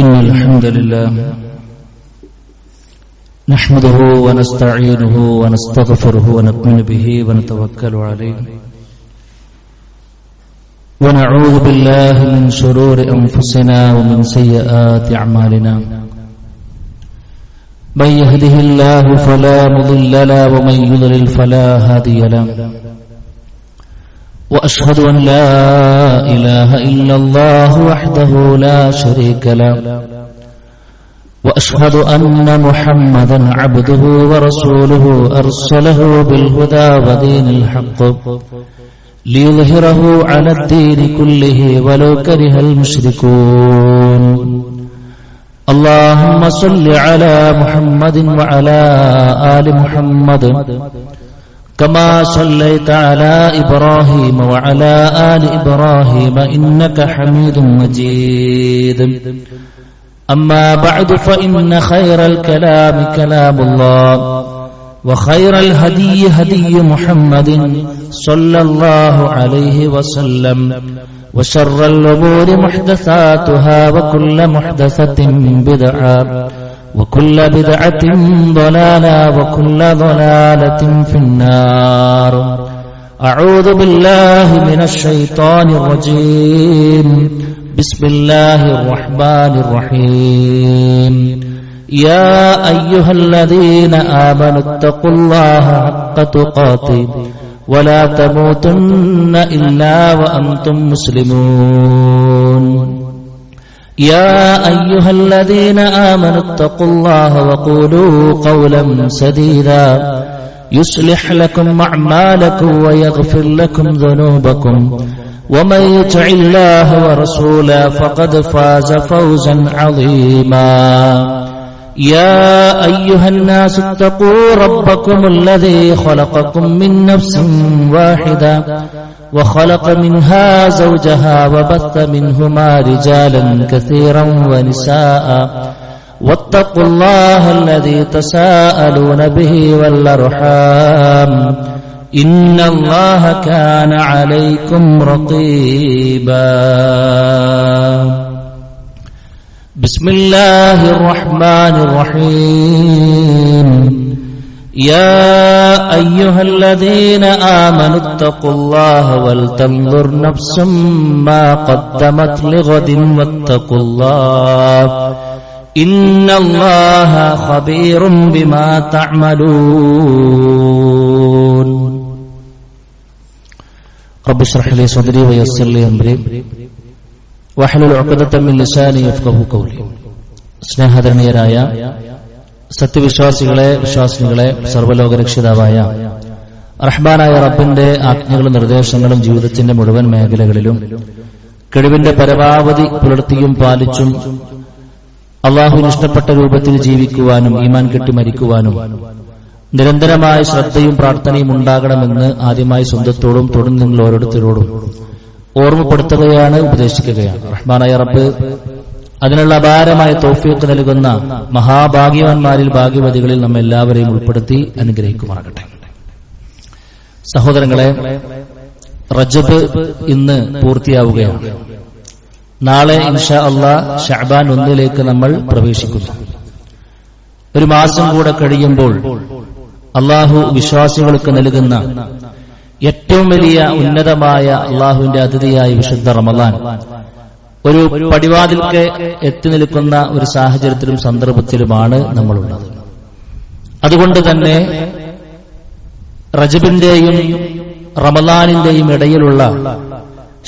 إن الحمد لله نحمده ونستعينه ونستغفره ونؤمن به ونتوكل عليه ونعوذ بالله من شرور أنفسنا ومن سيئات أعمالنا من يهده الله فلا مضل له ومن يضلل فلا هادي له وأشهد أن لا إله إلا الله وحده لا شريك له وأشهد أن محمدا عبده ورسوله أرسله بالهدى ودين الحق ليظهره على الدين كله ولو كره المشركون اللهم صل على محمد وعلى آل محمد كما صليت على إبراهيم وعلى آل إبراهيم إنك حميد مجيد أما بعد فإن خير الكلام كلام الله وخير الهدي هدي محمد صلى الله عليه وسلم وشر الأمور محدثاتها وكل محدثة بدعة وكل بدعة ضلالة وكل ضلالة في النار أعوذ بالله من الشيطان الرجيم بسم الله الرحمن الرحيم يا أيها الذين آمنوا اتقوا الله حق تقاته ولا تموتن إلا وأنتم مسلمون يا أيها الذين آمنوا اتقوا الله وقولوا قولا سديدا يصلح لكم أعمالكم ويغفر لكم ذنوبكم ومن يطع الله ورسوله فقد فاز فوزا عظيما يا أيها الناس اتقوا ربكم الذي خلقكم من نفس واحدة وخلق منها زوجها وبث منهما رجالا كثيرا ونساء واتقوا الله الذي تساءلون به والأرحام إن الله كان عليكم رقيبا بسم الله الرحمن الرحيم يا أيها الذين آمنوا اتقوا الله ولتنظر نفس ما قدمت لغد واتقوا الله إن الله خبير بما تعملون رب اشرح لي صدري ويسر لي أمري വഹ്ലുൽ ഉഖ്ദത മിൻ ലിസാനി യഫ്ഖഹു ഖൗലി. സ്നേഹധന്യരായ സത്യവിശ്വാസികളെ, വിശ്വാസിനികളെ, സർവ്വലോകരക്ഷിതാവായ റഹ്മാനായ റബ്ബിന്റെ ആജ്ഞകളും നിർദ്ദേശങ്ങളും ജീവിതത്തിന്റെ മുഴുവൻ മേഖലകളിലും കഴിവിന്റെ പരമാവധി പുലർത്തിയും പാലിച്ചും അള്ളാഹുവിന് ഇഷ്ടപ്പെട്ട രൂപത്തിൽ ജീവിക്കുവാനും ഈമാൻ കെട്ടി മരിക്കുവാനും നിരന്തരമായ ശ്രദ്ധയും പ്രാർത്ഥനയും ഉണ്ടാകണമെന്ന് ആദ്യമായി സ്വന്തത്തോടും തുടർന്ന് നിങ്ങൾ ഓരോരുത്തരോടും ഓർമ്മപ്പെടുത്തുകയാണ്, ഉപദേശിക്കുകയാണ്. റഹ്മാനായ റബ്ബ് അതിനുള്ള അപാരമായ തൗഫീഖ് നൽകുന്ന മഹാഭാഗ്യവാന്മാരിൽ, ഭാഗ്യവതികളിൽ നമ്മെല്ലാവരെയും ഉൾപ്പെടുത്തി അനുഗ്രഹിക്കുമാറാകട്ടെ. സഹോദരങ്ങളെ, റജബ് ഇന്ന് പൂർത്തിയാവുകയാണ്. നാളെ ഇൻഷാ അല്ലാഹ് ശഅബാൻ 1 നമ്മൾ പ്രവേശിക്കുന്നു. ഒരു മാസം കൂടെ കഴിയുമ്പോൾ അള്ളാഹു വിശ്വാസികൾക്ക് നൽകുന്ന ഏറ്റവും വലിയ ഉന്നതമായ അള്ളാഹുവിന്റെ അതിഥിയായ വിശുദ്ധ റമളാൻ ഒരു പടിവാതിൽക്ക് എത്തി നിൽക്കുന്ന ഒരു സാഹചര്യത്തിലും സന്ദർഭത്തിലുമാണ് നമ്മളുള്ളത്. അതുകൊണ്ട് തന്നെ റജബിന്റെയും റമളാനിന്റെയും ഇടയിലുള്ള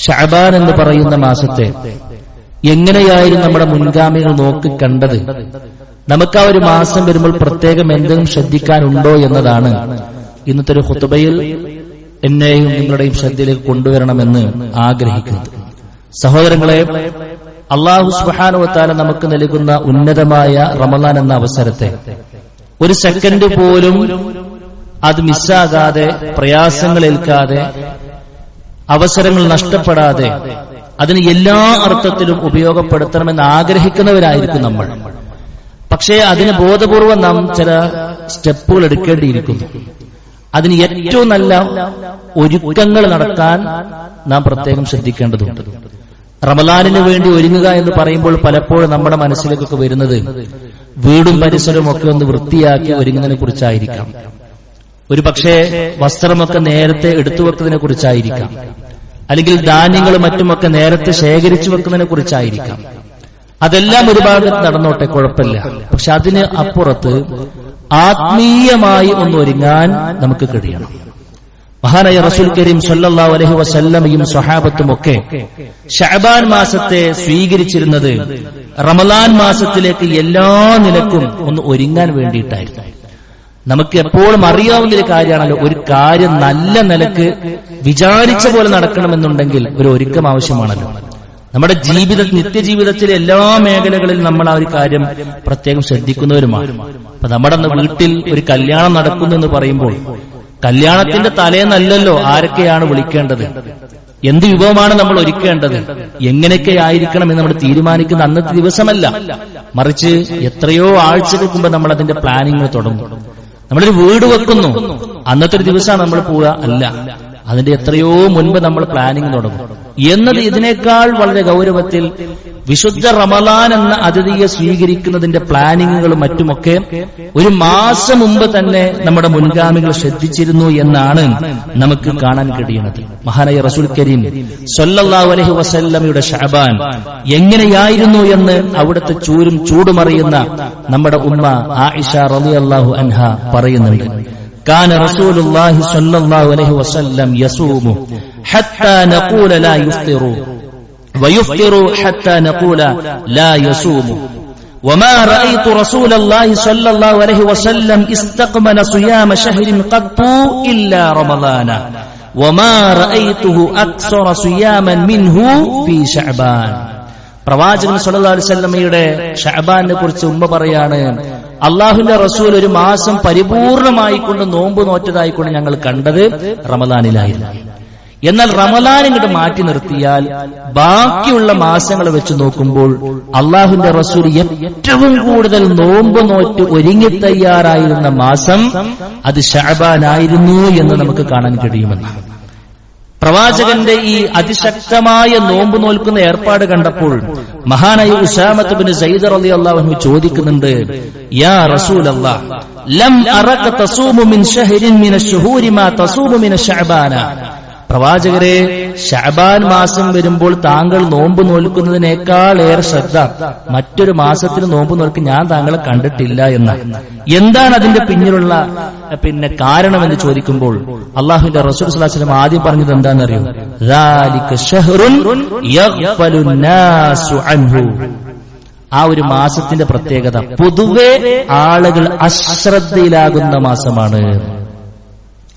ശഅബാൻ എന്ന് പറയുന്ന മാസത്തെ എങ്ങനെയായിരുന്നു നമ്മുടെ മുൻഗാമികൾ നോക്കിക്കണ്ടത്, നമുക്ക് ആ ഒരു മാസം വരുമ്പോൾ പ്രത്യേകം എന്തെങ്കിലും ശ്രദ്ധിക്കാനുണ്ടോ എന്നതാണ് ഇന്നത്തെ ഒരു ഖുതുബയിൽ എന്നെയും നിങ്ങളുടെയും ശ്രദ്ധയിലേക്ക് കൊണ്ടുവരണമെന്ന് ആഗ്രഹിക്കുന്നത്. സഹോദരങ്ങളെ, അല്ലാഹു സുബ്ഹാനഹു വ തആല നമുക്ക് നൽകുന്ന ഉന്നതമായ റമളാൻ എന്ന അവസരത്തെ ഒരു സെക്കൻഡ് പോലും അത് മിസ്സാകാതെ, പ്രയാസങ്ങൾ ഏൽക്കാതെ, അവസരങ്ങൾ നഷ്ടപ്പെടാതെ അതിന് എല്ലാ അർത്ഥത്തിലും ഉപയോഗപ്പെടുത്തണമെന്ന് ആഗ്രഹിക്കുന്നവരായിരിക്കും നമ്മൾ. പക്ഷേ അതിന് ബോധപൂർവം നാം ചില സ്റ്റെപ്പുകൾ എടുക്കേണ്ടിയിരിക്കുന്നു. അതിന് ഏറ്റവും നല്ല ഒരുക്കങ്ങൾ നടത്താൻ നാം പ്രത്യേകം ശ്രദ്ധിക്കേണ്ടതുണ്ട്. റമദാനിന് വേണ്ടി ഒരുങ്ങുക എന്ന് പറയുമ്പോൾ പലപ്പോഴും നമ്മുടെ മനസ്സിലേക്കൊക്കെ വരുന്നത് വീടും പരിസരവും ഒക്കെ ഒന്ന് വൃത്തിയാക്കി ഒരുങ്ങുന്നതിനെ കുറിച്ചായിരിക്കാം. ഒരു പക്ഷേ വസ്ത്രമൊക്കെ നേരത്തെ എടുത്തു വെക്കുന്നതിനെ കുറിച്ചായിരിക്കാം, അല്ലെങ്കിൽ ധാന്യങ്ങളും മറ്റുമൊക്കെ നേരത്തെ ശേഖരിച്ചു വെക്കുന്നതിനെ കുറിച്ചായിരിക്കാം. അതെല്ലാം ഒരു ഭാഗത്ത് നടന്നോട്ടെ, കുഴപ്പമില്ല. പക്ഷെ അതിന് അപ്പുറത്ത് ആത്മീയമായി ഒന്ന് ഒരുങ്ങാൻ നമുക്ക് കഴിയണം. മഹാനായ റസൂൽ കരീം സല്ലല്ലാഹു അലൈഹി വസല്ലമയും സ്വഹാബത്തും ഒക്കെ ശഅബാൻ മാസത്തെ സ്വീകരിച്ചിരുന്നത് റമളാൻ മാസത്തിലേക്ക് എല്ലാ നിലക്കും ഒന്ന് ഒരുങ്ങാൻ വേണ്ടിയിട്ടായിരുന്നു. നമുക്ക് എപ്പോഴും അറിയാവുന്ന ഒരു കാര്യമാണല്ലോ, ഒരു കാര്യം നല്ല നിലക്ക് വിചാരിച്ച പോലെ നടക്കണമെന്നുണ്ടെങ്കിൽ ഒരു ഒരുക്കം ആവശ്യമാണല്ലോ. നമ്മുടെ നിത്യജീവിതത്തിലെ എല്ലാ മേഖലകളിലും നമ്മൾ ആ ഒരു കാര്യം പ്രത്യേകം ശ്രദ്ധിക്കുന്നവരുമാണ്. അപ്പൊ നമ്മുടെ വീട്ടിൽ ഒരു കല്യാണം നടക്കുന്നു എന്ന് പറയുമ്പോൾ കല്യാണത്തിന്റെ തലേന്നല്ലല്ലോ ആരൊക്കെയാണ് വിളിക്കേണ്ടത്, എന്ത് വിഭവമാണ് നമ്മൾ ഒരുക്കേണ്ടത്, എങ്ങനെയൊക്കെ ആയിരിക്കണം എന്ന് നമ്മൾ തീരുമാനിക്കുന്ന അന്നത്തെ ദിവസമല്ല, മറിച്ച് എത്രയോ ആഴ്ചകൾക്ക് മുമ്പ് നമ്മൾ അതിന്റെ പ്ലാനിങ് തുടങ്ങും. നമ്മളൊരു വീട് വെക്കുന്നു, അന്നത്തെ ഒരു ദിവസമാണ് നമ്മൾ പോവുക അല്ല, അതിന്റെ എത്രയോ മുൻപ് നമ്മൾ പ്ലാനിങ് തുടങ്ങും. എന്നത് ഇതിനേക്കാൾ വളരെ ഗൗരവത്തിൽ വിശുദ്ധ റമളാൻ എന്ന അതിഥിയെ സ്വീകരിക്കുന്നതിന്റെ പ്ലാനിങ്ങുകളും മറ്റുമൊക്കെ ഒരു മാസം മുമ്പ് തന്നെ നമ്മുടെ മുൻഗാമികൾ ശ്രദ്ധിച്ചിരുന്നു എന്നാണ് നമുക്ക് കാണാൻ കഴിയുന്നത്. മഹാനായ റസൂൽ കരീം സല്ലല്ലാഹു അലൈഹി വസല്ലമയുടെ ശഅബാൻ എങ്ങനെയായിരുന്നു എന്ന് അവിടുത്തെ ചൂടുമറിയുന്ന നമ്മുടെ ഉമ്മ ആയിഷ റളിയല്ലാഹു അൻഹ പറയുന്നുണ്ട്. كان رسول الله صلى الله عليه وسلم يصوم حتى نقول لا يفطر ويفطر حتى نقول لا يصوم وما رأيت رسول الله صلى الله عليه وسلم استقبل صيام شهر قط إلا رمضان وما رأيته أكثر صياما منه في شعبان. പ്രവാചകൻ സല്ലല്ലാഹു അലൈഹി വസല്ലമയുടെ ശഅബാനെ കുറിച്ച് ഉമ്മ പറയാണ്, അള്ളാഹുവിന്റെ റസൂൽ ഒരു മാസം പരിപൂർണമായിക്കൊണ്ട് നോമ്പ് നോറ്റതായിക്കൊണ്ട് ഞങ്ങൾ കണ്ടത് റമളാനിലായിരുന്നു. എന്നാൽ റമളാൻ ഇങ്ങോട്ട് മാറ്റി നിർത്തിയാൽ ബാക്കിയുള്ള മാസങ്ങൾ വെച്ച് നോക്കുമ്പോൾ അള്ളാഹുവിന്റെ റസൂൽ ഏറ്റവും കൂടുതൽ നോമ്പ് നോറ്റ് ഒരുങ്ങി തയ്യാറായിരുന്ന മാസം അത് ശഅബാനായിരുന്നു എന്ന് നമുക്ക് കാണാൻ കഴിയുമെന്നാണ്. പ്രവാചകന്റെ ഈ അതിശക്തമായ നോമ്പ് നോൽക്കുന്ന ഏർപ്പാട് കണ്ടപ്പോൾ മഹാനായ ഉസാമത്ത് ബിൻ സയ്യിദ് റളിയല്ലാഹു അൻഹു ചോദിക്കുന്നുണ്ട്, യാ റസൂലല്ലാഹ് ലം അറക തസൂമു മിൻ ശഹരിൻ മിന അശ്ശുഹൂരി മാ തസൂമു മിന ശഅബാന. പ്രവാചകരെ, ശഅബാൻ മാസം വരുമ്പോൾ താങ്കൾ നോമ്പ് നോൽക്കുന്നതിനേക്കാൾ ഏറെ ശ്രദ്ധ മറ്റൊരു മാസത്തിൽ നോമ്പ് നോൽക്കാൻ ഞാൻ താങ്കളെ കണ്ടിട്ടില്ല എന്നാണ്. എന്താണ് അതിന്റെ പിന്നിലുള്ള കാരണമെന്ന് ചോദിക്കുമ്പോൾ അള്ളാഹുവിന്റെ റസൂൽ സ്വല്ലല്ലാഹു അലൈഹി വസല്ലം ആദ്യം പറഞ്ഞത് എന്താണെന്നറിയോ? ദാലിക ശഹ്റുൻ യഗ്ഫലു നാസു അൻഹു. ആ ഒരു മാസത്തിന്റെ പ്രത്യേകത പൊതുവെ ആളുകൾ അശ്രദ്ധയിലാകുന്ന മാസമാണ്.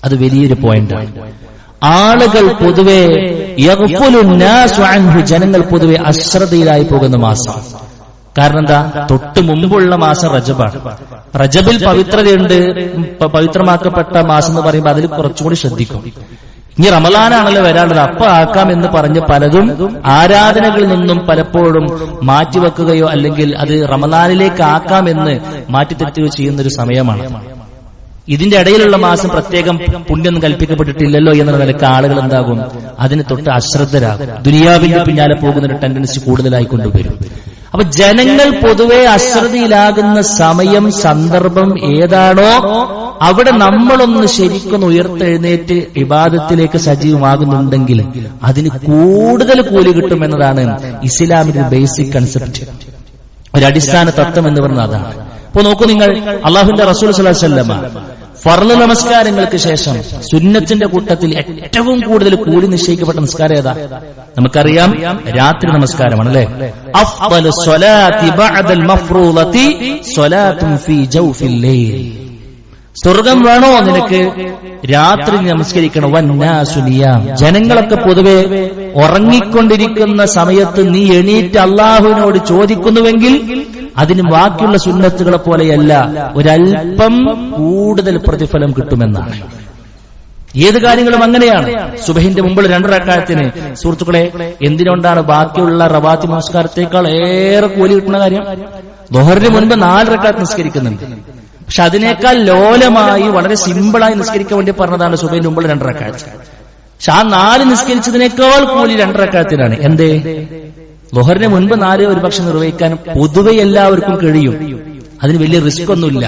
അത് വലിയൊരു പോയിന്റാണ്. ആളുകൾ പൊതുവെ ജനങ്ങൾ പൊതുവെ അശ്രദ്ധയിലായി പോകുന്ന മാസം. കാരണം എന്താ? തൊട്ട് മുമ്പുള്ള മാസം റജബാണ്. റജബിൽ പവിത്രതയുണ്ട്, പവിത്രമാക്കപ്പെട്ട മാസം എന്ന് പറയുമ്പോൾ അതിൽ കുറച്ചുകൂടി ശ്രദ്ധിക്കും. ഇനി റമളാനാണല്ലോ വരാനുള്ളത്, അപ്പൊ ആക്കാം എന്ന് പറഞ്ഞ് പലതും ആരാധനകളിൽ നിന്നും പലപ്പോഴും മാറ്റിവെക്കുകയോ അല്ലെങ്കിൽ അത് റമളാനിലേക്ക് ആക്കാമെന്ന് മാറ്റിത്തെറ്റുകയോ ചെയ്യുന്നൊരു സമയമാണ്. ഇതിന്റെ ഇടയിലുള്ള മാസം പ്രത്യേകം പുണ്യൊന്നും കൽപ്പിക്കപ്പെട്ടിട്ടില്ലല്ലോ എന്ന നിലക്ക് ആളുകൾ എന്താകും? അതിന് തൊട്ട് അശ്രദ്ധരാകും. ദുനിയാവിന്റെ പിന്നാലെ പോകുന്നൊരു ടെൻഡൻസി കൂടുതലായി കൊണ്ടുവരും. അപ്പൊ ജനങ്ങൾ പൊതുവെ അശ്രദ്ധയിലാകുന്ന സമയം, സന്ദർഭം ഏതാണോ അവിടെ നമ്മളൊന്ന് ശരിക്കും ഉയർത്തെഴുന്നേറ്റ് ഇബാദത്തിലേക്ക് സജീവമാകുന്നുണ്ടെങ്കിൽ അതിന് കൂടുതൽ കൂലി കിട്ടുമെന്നതാണ് ഇസ്ലാമിന്റെ ബേസിക് കൺസെപ്റ്റ്, ഒരു അടിസ്ഥാന തത്വം എന്ന് പറഞ്ഞാൽ അതാണ്. അപ്പൊ നോക്കൂ നിങ്ങൾ, അള്ളാഹുവിന്റെ റസൂൽ സ്വല്ലല്ലാഹു അലൈഹി വസല്ലം ഫർള് നമസ്കാരങ്ങൾക്ക് ശേഷം സുന്നത്തിന്റെ കൂട്ടത്തിൽ ഏറ്റവും കൂടുതൽ കൂലി നിശ്ചയിക്കപ്പെട്ട നമസ്കാരം ഏതാ? നമുക്കറിയാം, രാത്രി നമസ്കാരമാണ് അല്ലെ. അഫ്ളു സ്വലാത്തി ബഅദൽ മഫ്റൂളത്തി സ്വലാത്തുൻ ഫീ ജൗഫിൽ ലൈൽ. സ്വർഗം വേണോ നിനക്ക്? രാത്രി നമസ്കരിക്കണം. വന്നാസു നിയാം. ജനങ്ങളൊക്കെ പൊതുവെ ഉറങ്ങിക്കൊണ്ടിരിക്കുന്ന സമയത്ത് നീ എണീറ്റ് അള്ളാഹുവിനോട് ചോദിക്കുന്നുവെങ്കിൽ അതിന് ബാക്കിയുള്ള സുന്നത്തുകളെ പോലെയല്ല, ഒരൽപ്പം കൂടുതൽ പ്രതിഫലം കിട്ടുമെന്നാണ്. ഏത് കാര്യങ്ങളും അങ്ങനെയാണ്. സുബഹിന്റെ മുമ്പുള്ള 2 റക്അത്തിന് സുഹൃത്തുക്കളെ, എന്തിനൊണ്ടാണ് ബാക്കിയുള്ള റവാത്തി നമസ്കാരത്തേക്കാൾ ഏറെ കൂലി കിട്ടുന്ന കാര്യം? ദുഹറിന് മുൻപ് 4 റക്അത്ത് നിസ്കരിക്കുന്നുണ്ട്, പക്ഷെ അതിനേക്കാൾ ലോലമായി വളരെ സിമ്പിളായി നിസ്കരിക്കാൻ വേണ്ടി പറഞ്ഞതാണ് സുബഹിന്റെ മുമ്പുള്ള 2 റക്അത്ത്. പക്ഷെ ആ 4 നിസ്കരിച്ചതിനേക്കാൾ കൂലി 2 റക്അത്തിനാണ്. എന്തേ? ളുഹറിന് മുൻപ് 4 ഒരുപക്ഷെ നിർവഹിക്കാൻ പൊതുവെ എല്ലാവർക്കും കഴിയും. അതിന് വലിയ റിസ്ക് ഒന്നുമില്ല.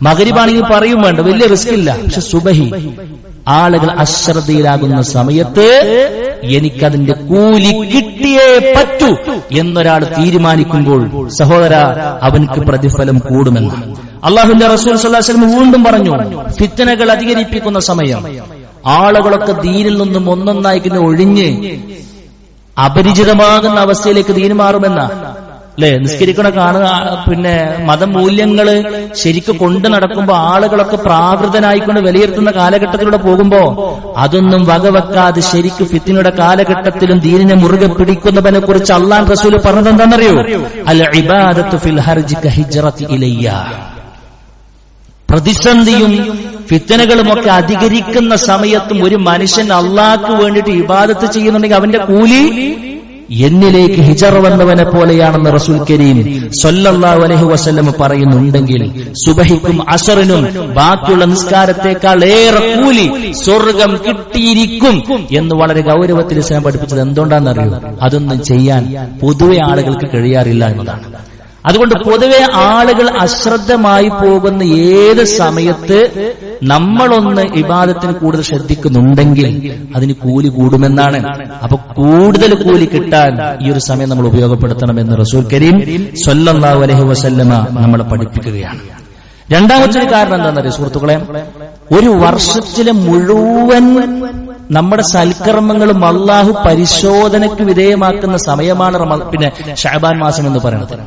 മഗ്രിബാണെങ്കിൽ പറയും വേണ്ട, വലിയ റിസ്ക് ഇല്ല. പക്ഷെ സുബഹി ആളുകൾ അശ്രദ്ധയിലാകുന്ന സമയത്ത് എനിക്കതിന്റെ കൂലി കിട്ടിയേ പറ്റൂ എന്നൊരാൾ തീരുമാനിക്കുമ്പോൾ സഹോദര, അവൻക്ക് പ്രതിഫലം കൂടുമെന്ന് അല്ലാഹുവിന്റെ റസൂൽ സ്വല്ലല്ലാഹു അലൈഹി വസല്ലം വീണ്ടും പറഞ്ഞു. ഫിത്നകൾ അധികരിപ്പിക്കുന്ന സമയം, ആളുകളൊക്കെ ദീനിൽ നിന്നും ഒന്നൊന്നായി ഒഴിഞ്ഞ് അപരിചിതമാകുന്ന അവസ്ഥയിലേക്ക് ദീൻ മാറുമെന്ന അല്ലെ. നിസ്കരിക്കണ കാണുക, പിന്നെ മതമൂല്യങ്ങള് ശരിക്കും കൊണ്ടു നടക്കുമ്പോ ആളുകളൊക്കെ പ്രാകൃതനായിക്കൊണ്ട് വിലയിരുത്തുന്ന കാലഘട്ടത്തിലൂടെ പോകുമ്പോ അതൊന്നും വകവെക്കാതെ ശരിക്കും ഫിത്നയുടെ കാലഘട്ടത്തിലും ദീനിനെ മുറുകെ പിടിക്കുന്നവനെ കുറിച്ച് അല്ലാഹു റസൂൽ പറഞ്ഞത് എന്താണെന്നറിയോ? അൽ ഇബാദത്തു ഫിൽ ഹർജി കഹിജ്റതി ഇലയ്യ. പ്രതിസന്ധിയും ഫിത്നകളുമൊക്കെ അധികരിക്കുന്ന സമയത്തും ഒരു മനുഷ്യൻ അള്ളാഹ്ക്ക് വേണ്ടിയിട്ട് ഇബാദത്ത് ചെയ്യുന്നുണ്ടെങ്കിൽ അവന്റെ കൂലി എന്നിലേക്ക് ഹിജറ വന്നവനെ പോലെയാണെന്ന് റസൂൽ കരീം സ്വല്ലല്ലാഹു അലൈഹി വസല്ലം പറയുന്നുണ്ടെങ്കിൽ സുബഹിക്കും അസറിനും ബാക്കിയുള്ള നിസ്കാരത്തെക്കാൾ ഏറെ കൂലി സ്വർഗം കിട്ടിയിരിക്കും എന്ന് വളരെ ഗൗരവത്തിൽ ഇസ്ലാം പഠിപ്പിച്ചത് എന്തുകൊണ്ടാണെന്നറിയോ? അതൊന്നും ചെയ്യാൻ പൊതുവെ ആളുകൾക്ക് കഴിയാറില്ല എന്നതാണ്. അതുകൊണ്ട് പൊതുവെ ആളുകൾ അശ്രദ്ധമായി പോകുന്ന ഏത് സമയത്ത് നമ്മളൊന്ന് ഇബാദത്തിന് കൂടുതൽ ശ്രദ്ധിക്കുന്നുണ്ടെങ്കിൽ അതിന് കൂലി കൂടുമെന്നാണ്. അപ്പൊ കൂടുതൽ കൂലി കിട്ടാൻ ഈ ഒരു സമയം നമ്മൾ ഉപയോഗപ്പെടുത്തണമെന്ന് റസൂൽ കരീം സ്വല്ലല്ലാഹു അലൈഹി വസല്ലമ നമ്മളെ പഠിപ്പിക്കുകയാണ്. രണ്ടാമത്തെ ഒരു കാരണം എന്താണെന്നറിയോ സുഹൃത്തുക്കളെ? ഒരു വർഷത്തിലെ മുഴുവൻ നമ്മുടെ സൽക്കർമ്മങ്ങളും അള്ളാഹു പരിശോധനയ്ക്ക് വിധേയമാക്കുന്ന സമയമാണ് പിന്നെ ശഅബാൻ മാസം എന്ന് പറയുന്നത്.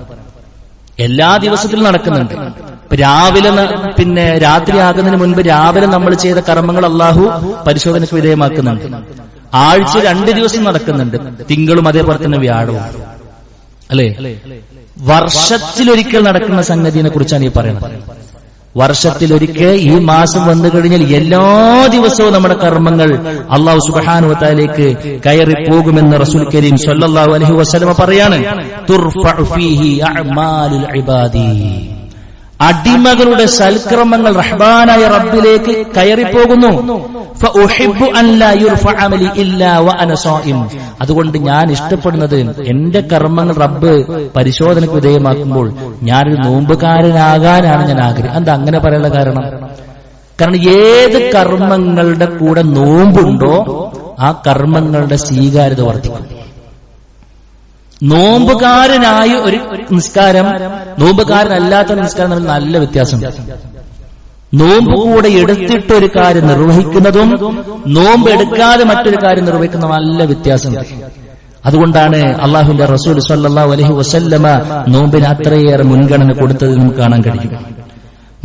എല്ലാ ദിവസത്തിലും നടക്കുന്നുണ്ട്. രാവിലെ പിന്നെ രാത്രി ആകുന്നതിന് മുൻപ് രാവിലെ നമ്മൾ ചെയ്ത കർമ്മങ്ങൾ അള്ളാഹു പരിശോധനയ്ക്ക് വിധേയമാക്കുന്നുണ്ട്. ആഴ്ച 2 ദിവസം നടക്കുന്നുണ്ട്, തിങ്കളും അതേപോലെ തന്നെ വ്യാഴവും. അല്ലെ, വർഷത്തിലൊരിക്കൽ നടക്കുന്ന സംഗതിയെ കുറിച്ചാണ് ഈ പറയുന്നത്. വർഷത്തിലൊരിക്കൽ ഈ മാസം വന്നു കഴിഞ്ഞാൽ എല്ലാ ദിവസവും നമ്മുടെ കർമ്മങ്ങൾ അല്ലാഹു സുബ്ഹാനഹു വ തആലയിലേക്ക് കയറി പോകുമെന്ന് റസൂൽ കരീം സ്വല്ലല്ലാഹു അലൈഹി വസല്ലം പറയാണ്. തുർഫഉ ഫീഹി അഅ്മാലുൽ ഇബാദി. അടിമകളുടെ സൽക്കർമ്മങ്ങൾ റഹ്മാനായ റബ്ബിലേക്ക് കയറിപ്പോകുന്നു. ഫഉഹിബ്ബു അൻ ലാ യുർഫഅ അമലി ഇല്ലാ വഅന സായിം. അതുകൊണ്ട് ഞാൻ ഇഷ്ടപ്പെടുന്നത് എന്റെ കർമ്മങ്ങൾ റബ്ബ് പരിശോധനയ്ക്ക് വിധേയമാക്കുമ്പോൾ ഞാനൊരു നോമ്പുകാരനാകാനാണ് ഞാൻ ആഗ്രഹം. എന്താ അങ്ങനെ പറയാനുള്ള കാരണം? കാരണം ഏത് കർമ്മങ്ങളുടെ കൂടെ നോമ്പുണ്ടോ ആ കർമ്മങ്ങളുടെ സ്വീകാര്യത വർദ്ധിക്കും. നോമ്പുകാരനായ ഒരു നിസ്കാരം നോമ്പുകാരനല്ലാത്ത നിസ്കാരം തമ്മിൽ നല്ല വ്യത്യാസമുണ്ട്. നോമ്പ് കൂടെ എടുത്തിട്ടൊരു കാര്യം നിർവഹിക്കുന്നതും നോമ്പ് എടുക്കാതെ മറ്റൊരു കാര്യം നിർവഹിക്കുന്ന നല്ല വ്യത്യാസമുണ്ട്. അതുകൊണ്ടാണ് അള്ളാഹുവിന്റെ റസൂൽ സ്വല്ലല്ലാഹു അലൈഹി വസല്ലമ നോമ്പിന് അത്രയേറെ മുൻഗണന കൊടുത്തത് നമുക്ക് കാണാൻ കഴിയും.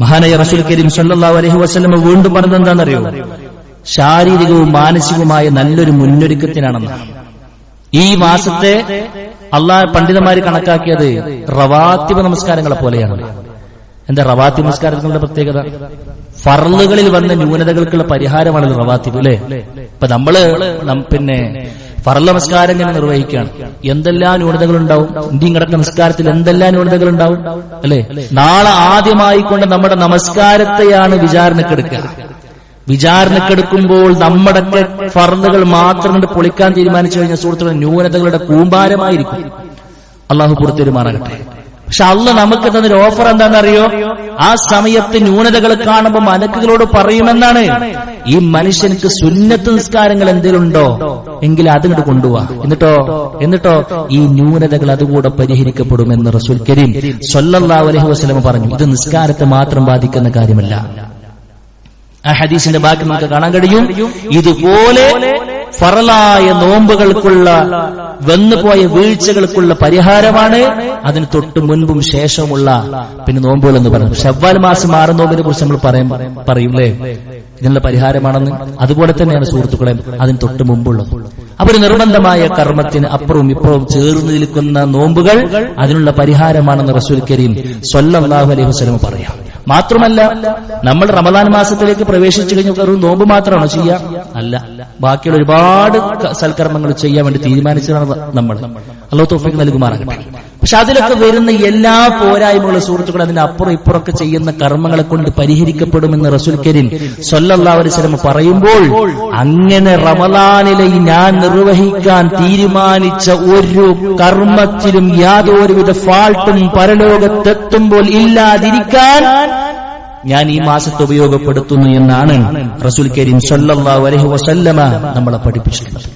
മഹാനായ റസൂൽ കരീം സ്വല്ലല്ലാഹു അലൈഹി വസല്ലമ വീണ്ടും പറഞ്ഞത് എന്താണെന്നറിയോ? ശാരീരികവും മാനസികവുമായ നല്ലൊരു മുന്നൊരുക്കത്തിനാണെന്ന്. ഈ മാസത്തെ അള്ളാഹ് പണ്ഡിതന്മാര് കണക്കാക്കിയത് റവാത്തിബ് നമസ്കാരങ്ങളെ പോലെയാണ്. എന്താ റവാത്തിബ് നമസ്കാരങ്ങളുടെ പ്രത്യേകത? ഫർളുകളിൽ വന്ന ന്യൂനതകൾക്കുള്ള പരിഹാരമാണല്ലോ റവാത്തിബ്, അല്ലെ? ഇപ്പൊ നമ്മള് പിന്നെ ഫർള് നമസ്കാരം ഇങ്ങനെ നിർവഹിക്കുകയാണ്, എന്തെല്ലാം ന്യൂനതകളുണ്ടാവും. ഇന്ത്യയും കിടക്കുന്ന നമസ്കാരത്തിൽ എന്തെല്ലാം ന്യൂനതകളുണ്ടാവും, അല്ലെ? നാളെ ആദ്യമായിക്കൊണ്ട് നമ്മുടെ നമസ്കാരത്തെയാണ് വിചാരണക്കെടുക്കുക. വിചാരണക്കെടുക്കുമ്പോൾ നമ്മുടെ ഫർളുകൾ മാത്രം കൊണ്ട് പൊളിക്കാൻ തീരുമാനിച്ചു കഴിഞ്ഞാൽ സുഹൃത്തുക്കളെ ന്യൂനതകളുടെ കൂമ്പാരമായിരിക്കും. അള്ളാഹു പുറത്തുവരുമാറാകട്ടെ. പക്ഷെ അള്ളാഹ് നമുക്ക് തന്നൊരു ഓഫർ എന്താണെന്നറിയോ? ആ സമയത്ത് ന്യൂനതകൾ കാണുമ്പോൾ മലക്കുകളോട് പറയുമെന്നാണ്, ഈ മനുഷ്യർക്ക് സുന്നത്ത് നിസ്കാരങ്ങൾ എന്തെങ്കിലും ഉണ്ടോ എങ്കിൽ അതുകൊണ്ട് കൊണ്ടുപോവാ, എന്നിട്ടോ ഈ ന്യൂനതകൾ അതുകൂടെ പരിഹരിക്കപ്പെടുമെന്ന് റസൂൽ കരീം സ്വല്ലല്ലാഹു അലൈഹി വസല്ലം പറഞ്ഞു. ഇത് നിസ്കാരത്തെ മാത്രം ബാധിക്കുന്ന കാര്യമല്ല. ആ ഹദീസിന്റെ ബാക്കി നമുക്ക് കാണാൻ കഴിയും. ഇതുപോലെ ഫറലായ നോമ്പുകൾക്കുള്ള വന്നുപോയ വീഴ്ചകൾക്കുള്ള പരിഹാരമാണ് അതിന് തൊട്ട് മുൻപും ശേഷമുള്ള പിന്നെ നോമ്പുകൾ എന്ന് പറയുന്നത്. ശവ്വാൽ മാസം 6 നോമ്പിനെ കുറിച്ച് നമ്മൾ പറയൂലേ, ഇതിനുള്ള പരിഹാരമാണെന്ന്. അതുപോലെ തന്നെയാണ് സുഹൃത്തുക്കളെ അതിന് തൊട്ട് മുമ്പുള്ളത്. അവർ നിർബന്ധമായ കർമ്മത്തിന് അപ്പുറവും ഇപ്പുറവും ചേർന്ന് നിൽക്കുന്ന നോമ്പുകൾ അതിനുള്ള പരിഹാരമാണെന്ന് റസൂൽ കരീം സ്വല്ലല്ലാഹു അലൈഹി വസല്ലം പറയാം. മാത്രമല്ല, നമ്മൾ റമദാൻ മാസത്തിലേക്ക് പ്രവേശിച്ചു കഴിഞ്ഞാൽ ഒരു നോമ്പ് മാത്രമാണോ ചെയ്യാം? അല്ല, ബാക്കിയുള്ള ഒരുപാട് സൽക്കർമ്മങ്ങൾ ചെയ്യാൻ വേണ്ടി തീരുമാനിച്ചതാണ് നമ്മൾ. അല്ലാഹു തൗഫീഖ് നൽകുമാറാകട്ടെ. പക്ഷെ അതിലൊക്കെ വരുന്ന എല്ലാ പോരായ്മകളും സുഹൃത്തുക്കൾ അതിന്റെ അപ്പുറം ഇപ്പുറമൊക്കെ ചെയ്യുന്ന കർമ്മങ്ങളെ കൊണ്ട് പരിഹരിക്കപ്പെടുമെന്ന് റസൂൽ കരീം സ്വല്ലല്ലാഹു അലൈഹി വസല്ലം പറയുമ്പോൾ, അങ്ങനെ റമളാനിലെ ഞാൻ നിർവഹിക്കാൻ തീരുമാനിച്ച ഒരു കർമ്മത്തിലും യാതൊരുവിധ ഫാൾട്ടും പരലോകത്തെത്തുമ്പോൾ ഇല്ലാതിരിക്കാൻ ഞാൻ ഈ മാസത്തെ ഉപയോഗപ്പെടുത്തുന്നു എന്നാണ് റസൂൽ കരീം സ്വല്ലല്ലാഹു അലൈഹി വസല്ലമ നമ്മളെ പഠിപ്പിച്ചിട്ടുള്ളത്.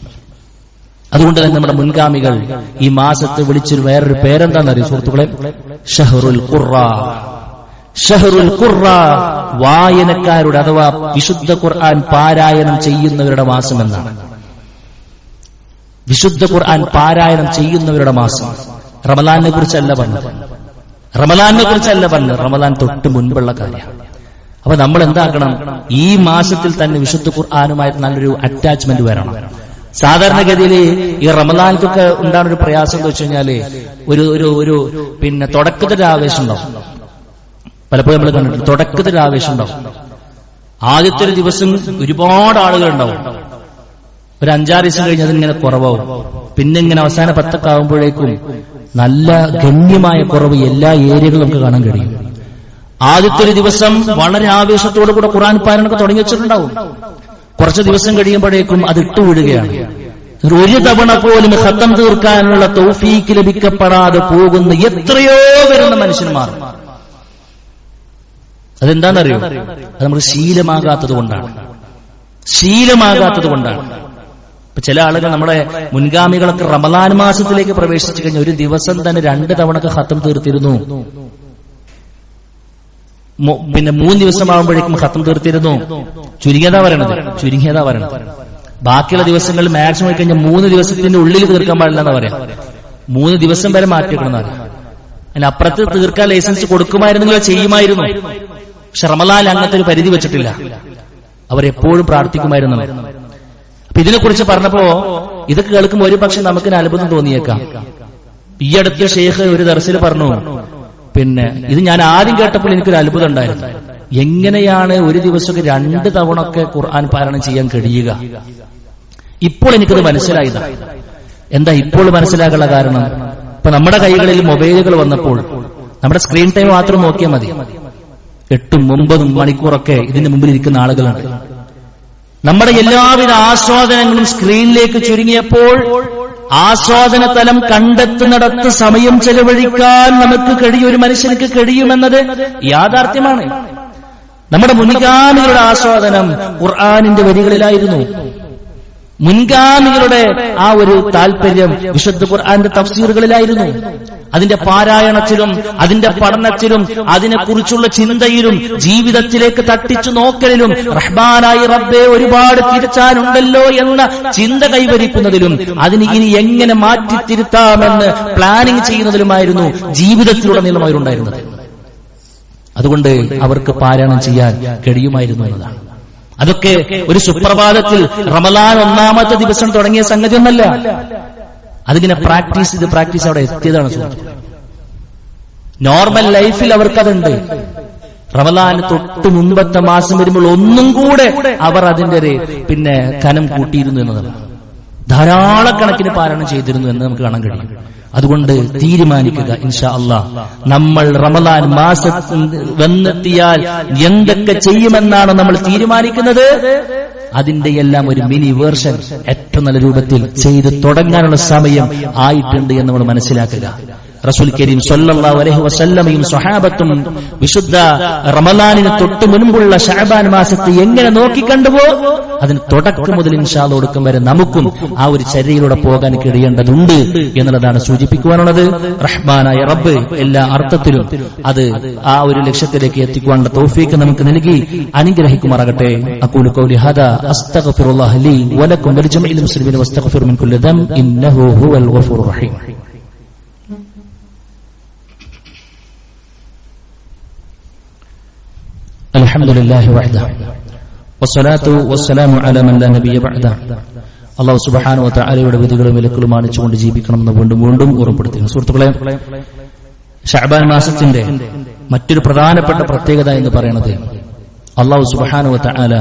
അതുകൊണ്ട് തന്നെ നമ്മുടെ മുൻഗാമികൾ ഈ മാസത്തെ വിളിച്ചൊരു വേറൊരു പേരെന്താണെന്നറിയോ സുഹൃത്തുക്കളെ? ഷഹ്റുൽ ഖുർആ. ഷഹ്റുൽ ഖുർആ, വായനക്കാരുടെ അഥവാ വിശുദ്ധ ഖുർആൻ പാരായണം ചെയ്യുന്നവരുടെ മാസം എന്നാണ്. വിശുദ്ധ ഖുർആൻ പാരായണം ചെയ്യുന്നവരുടെ മാസം. റമളാനെ കുറിച്ചല്ല പറഞ്ഞത്, റമളാൻ തൊട്ട് മുൻപുള്ള കാര്യമാണ്. അപ്പൊ നമ്മൾ എന്താക്കണം? ഈ മാസത്തിൽ തന്നെ വിശുദ്ധ ഖുർആനുമായിട്ട് നല്ലൊരു അറ്റാച്ച്മെന്റ് വരണം. സാധാരണഗതിയിൽ ഈ റമളാൻക്കൊക്കെ ഉണ്ടാകുന്ന ഒരു പ്രയാസം എന്ന് വെച്ച് കഴിഞ്ഞാല് ഒരു പിന്നെ തുടക്കത്തിന്റെ ആവേശം ഉണ്ടാവും. പലപ്പോഴും നമ്മൾ കണ്ടിട്ടുണ്ട്, തുടക്കത്തിന്റെ ആവേശം ഉണ്ടാവും. ആദ്യത്തെ ഒരു ദിവസം ഒരുപാട് ആളുകൾ ഉണ്ടാവും. ഒരു 5-6 ദിവസം കഴിഞ്ഞ് അതിങ്ങനെ കുറവാവും. പിന്നെ ഇങ്ങനെ അവസാന 10 ആവുമ്പോഴേക്കും നല്ല ഗണ്യമായ കുറവ് എല്ലാ ഏരിയകളും നമുക്ക് കാണാൻ കഴിയും. ആദ്യത്തെ ഒരു ദിവസം വളരെ ആവേശത്തോടു കൂടെ ഖുർആൻ പാരായണമൊക്കെ തുടങ്ങി വെച്ചിട്ടുണ്ടാവും. കുറച്ച് ദിവസം കഴിയുമ്പോഴേക്കും അത് ഇട്ടുവിടുകയാണ്. ഒരു തവണ പോലും ഖത്തം തീർക്കാനുള്ള തൗഫീക്ക് ലഭിക്കപ്പെടാതെ പോകുന്ന എത്രയോ വരുന്ന മനുഷ്യന്മാർ. അതെന്താണെന്നറിയോ? അത് നമുക്ക് ശീലമാകാത്തത് കൊണ്ടാണ്. ഇപ്പൊ ചില ആളുകൾ, നമ്മുടെ മുൻഗാമികളൊക്കെ റമളാൻ മാസത്തിലേക്ക് പ്രവേശിച്ചു കഴിഞ്ഞ ഒരു ദിവസം തന്നെ 2 തവണ ഖത്തം തീർത്തിരുന്നു. പിന്നെ 3 ദിവസമാകുമ്പോഴേക്കും ഖത്തം തീർത്തിരുന്നു. ചുരുങ്ങിയതാ പറയണത്. ബാക്കിയുള്ള ദിവസങ്ങളിൽ മാക്സിമം ആയി കഴിഞ്ഞാൽ 3 ദിവസത്തിന്റെ ഉള്ളിൽ തീർക്കാൻ പാടില്ല എന്നാ പറയാം. 3 ദിവസം വരെ മാറ്റിവെക്കണം. അതിന് അപ്പുറത്ത് തീർക്കാൻ ലൈസൻസ് കൊടുക്കുമായിരുന്നെങ്കിൽ ചെയ്യുമായിരുന്നു. പക്ഷെ റമളാനിൽ അങ്ങനത്തെ ഒരു പരിധി വെച്ചിട്ടില്ല. അവരെപ്പോഴും പ്രാർത്ഥിക്കുമായിരുന്നു. അപ്പൊ ഇതിനെക്കുറിച്ച് പറഞ്ഞപ്പോ ഇതൊക്കെ കേൾക്കുമ്പോൾ ഒരു പക്ഷെ നമുക്കിന് അത്ഭുതം തോന്നിയേക്കാം. ഈ അടുത്ത ഷെയ്ഖ് ഒരു ദർസിൽ പറഞ്ഞു, പിന്നെ ഇത് ഞാൻ ആദ്യം കേട്ടപ്പോൾ എനിക്കൊരു അത്ഭുതം ഉണ്ടായിരുന്നു. എങ്ങനെയാണ് ഒരു ദിവസമൊക്കെ 2 തവണ ഒക്കെ ഖുർആൻ പാരായണം ചെയ്യാൻ കഴിയുക? ഇപ്പോൾ എനിക്കത് മനസ്സിലായത്. എന്താ ഇപ്പോൾ മനസ്സിലാകാനുള്ള കാരണം? ഇപ്പൊ നമ്മുടെ കൈകളിൽ മൊബൈലുകൾ വന്നപ്പോൾ നമ്മുടെ സ്ക്രീൻ ടൈം മാത്രം നോക്കിയാൽ മതി. 8-9 മണിക്കൂറൊക്കെ ഇതിന്റെ മുമ്പിൽ ഇരിക്കുന്ന ആളുകളുണ്ട്. നമ്മുടെ എല്ലാവിധ ആസ്വാദനങ്ങളും സ്ക്രീനിലേക്ക് ചുരുങ്ങിയപ്പോൾ ആസ്വാദന തലം കണ്ടെത്തുന്നിടത്ത് സമയം ചെലവഴിക്കാൻ നമുക്ക് കഴിയും, ഒരു മനുഷ്യർക്ക് കഴിയുമെന്നത് യാഥാർത്ഥ്യമാണ്. നമ്മുടെ മുൻഗാമികളുടെ ആസ്വാദനം ഖുർആനിന്റെ വരികളിലായിരുന്നു. മുൻഗാമികളുടെ ആ ഒരു താല്പര്യം വിശുദ്ധ ഖുർആന്റെ തഫ്സീറുകളിലായിരുന്നു. അതിന്റെ പാരായണത്തിലും അതിന്റെ പഠനത്തിലും അതിനെക്കുറിച്ചുള്ള ചിന്തയിലും ജീവിതത്തിലേക്ക് തട്ടിച്ചു നോക്കലിലും റഹ്മാനായ റബ്ബേ ഒരുപാട് തിരിച്ചാനുണ്ടല്ലോ എന്ന ചിന്ത കൈവരിക്കുന്നതിലും അതിന് ഇനി എങ്ങനെ മാറ്റിത്തിരുത്താമെന്ന് പ്ലാനിങ് ചെയ്യുന്നതിലുമായിരുന്നു ജീവിതത്തിലുടനീളം അവരുണ്ടായിരുന്നത്. അതുകൊണ്ട് അവർക്ക് പാരായണം ചെയ്യാൻ കഴിയുമായിരുന്നു എന്നതാണ്. അതൊക്കെ ഒരു സുപ്രഭാതത്തിൽ റമളാൻ 1-ാമത്തെ ദിവസം തുടങ്ങിയ സംഗതി ഒന്നല്ല. അതിങ്ങനെ പ്രാക്ടീസ് അവിടെ എത്തിയതാണ്. നോർമൽ ലൈഫിൽ അവർക്കതുണ്ട്. റമളാൻ തൊട്ട് മുമ്പത്തെ മാസം വരുമ്പോൾ ഒന്നും കൂടെ അവർ അതിന്റെ പിന്നെ കനം കൂട്ടിയിരുന്നു എന്നതാണ്. ധാരാളക്കണക്കിന് പാരായണം ചെയ്തിരുന്നു എന്ന് നമുക്ക് കാണാൻ കഴിയും. അതുകൊണ്ട് തീരുമാനിക്കുക, ഇൻഷാ അല്ലാഹ് നമ്മൾ റമളാൻ മാസത്തിൽ വന്നെത്തിയാൽ എന്തൊക്കെ ചെയ്യുമെന്നാണ് നമ്മൾ തീരുമാനിക്കുന്നത്, അതിന്റെ എല്ലാം ഒരു മിനി വേർഷൻ ഏറ്റവും നല്ല രൂപത്തിൽ ചെയ്ത് തുടങ്ങാനുള്ള സമയം ആയിട്ടുണ്ട് എന്ന് നമ്മൾ മനസ്സിലാക്കുക. റസൂൽ കരീം സ്വല്ലല്ലാഹു അലൈഹി വസല്ലമയും സ്വഹാബത്തും വിശുദ്ധ റമളാനിന് തൊട്ട് മുൻപുള്ള ശഅബാൻ മാസത്തെ എങ്ങനെ നോക്കിക്കണ്ടുവോ അതിന് തുടക്കം മുതൽ ഇൻഷാ അല്ലാഹ് ഒടുക്കം വരെ നമുക്കും ആ ഒരു ചര്യയിലൂടെ പോകാൻ കഴിയേണ്ടതുണ്ട് എന്നുള്ളതാണ് സൂചിപ്പിക്കുവാനുള്ളത്. റഹ്മാനായ റബ്ബ് എല്ലാ അർത്ഥത്തിലും അത് ആ ഒരു ലക്ഷ്യത്തിലേക്ക് എത്തിക്കുവാനുള്ള തൗഫീഖ് നമുക്ക് നൽകി അനുഗ്രഹിക്കുമാറാകട്ടെ. അഖൂലു ഖൗലി ഹാദാ അസ്തഗ്ഫിറുല്ലാഹ ലി വലക്കും വലിജമീഇൽ മുസ്ലിമീന വസ്തഗ്ഫിറു മിൻ കുല്ലി ദംബ് ഇന്നഹു ഹുവൽ ഗഫൂറുർ റഹീം. അൽഹംദുലില്ലാഹി വഹ്ദഹു വസ്സലാത്തു വസ്സലാമു അലാ മൻ ലാ നബിയ്യ ബഅദഹു. അല്ലാഹു സുബ്ഹാനഹു വ തആലയുടെ വിധികളും വിലക്കുകളും മാനിച്ചുകൊണ്ട് ജീവിക്കണമെന്ന് വീണ്ടും വീണ്ടും ഓർമ്മപ്പെടുത്തുന്നു. സുഹൃത്തുക്കളെ, ശഅബാൻ മാസത്തിന്റെ മറ്റൊരു പ്രധാനപ്പെട്ട പ്രത്യേകത എന്ന് പറയുന്നത് അല്ലാഹു സുബ്ഹാനഹു വ തആല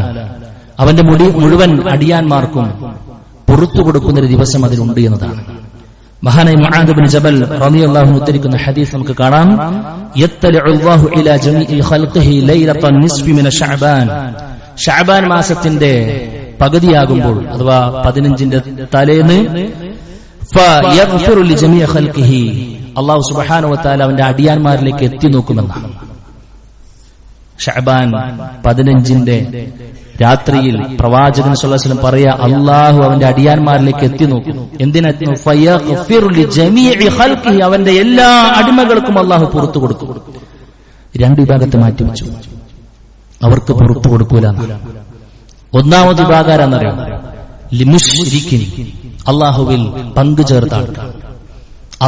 അവന്റെ മുഴുവൻ അടിയാന്മാർക്കും പുറത്തു കൊടുക്കുന്ന ഒരു ദിവസം അതിലുണ്ട് എന്നതാണ്. മഹാനായ മുആദ് ഇബ്നു ജബൽ റളിയല്ലാഹു അൻഹു ഉദ്ധരിക്കുന്ന ഹദീസ് നമുക്ക് കാണാം. യത്തലിഉ അല്ലാഹു ഇലാ ജമീഇ ഖൽഖിഹി ലൈലത്തൻ നിസ്ഫി മിന ശഅബാൻ. ശഅബാൻ മാസത്തിന്റെ പകുതിയാകുമ്പോൾ അഥവാ 15ന്റെ തലേന്ന് ഫയഗ്ഫിറു ലിജമീഇ ഖൽഖിഹി, അല്ലാഹു സുബ്ഹാനഹു വ തആല അവന്റെ അടിയാന്മാരിലേക്ക് എത്തി നോക്കുമെന്നാണ്. ശഅബാൻ 15ന്റെ രാത്രിയിൽ പ്രവാചകൻ സ്വല്ലല്ലാഹു അലൈഹി വസല്ലം പറയാ, അല്ലാഹു അവന്റെ അടിയാന്മാരിലേക്ക് എത്തി നോക്കും. എന്തിനെത്തുന്നു? ഫയഗ്ഫിറു ലിജമീഇ ഖൽഖിഹി, അവന്റെ എല്ലാ അടിമകൾക്കും അല്ലാഹു പുറത്തു കൊടുക്കും. രണ്ട് വിഭാഗത്തെ മാറ്റിവെച്ചു, അവർക്ക് പുറത്തു കൊടുക്കൂല. ഒന്നാമത് വിഭാഗം ആരാന്നറിയാം? ലിമുശ്രിക്കിൻ, അല്ലാഹുവിൽ പങ്കു ചേർത്ത ആൾക്കാർ.